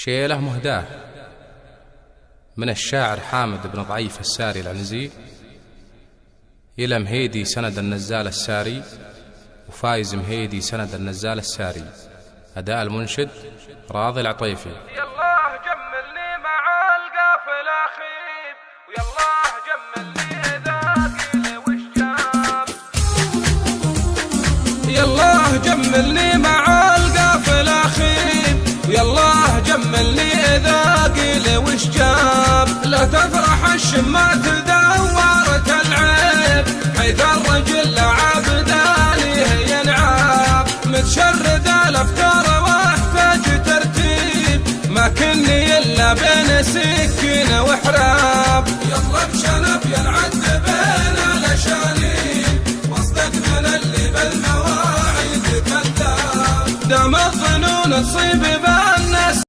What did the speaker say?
شيله مهداه من الشاعر حامد بن ضعيف الساري العنزي إلى مهيدي سند النزال الساري وفايز مهيدي سند النزال الساري. أداء المنشد راضي العطيفي. يالله جملني مع القافل أخيب ويالله جملني إذا قيل وش جاب. يالله جملني مع القافل أخيب ويالله جملني إذا قيل وش جاب. لا تفرح الشمات دورت العيب حيث الرجل لعب داليه ينعاب. متشرد الأفكار واحتاج ترتيب ما كني إلا بين سكين وحراب. يلا بشنب ينعد بين الأشانين واصدق من اللي بالمواعيد كذاب. دام الظنون تصيب بالناس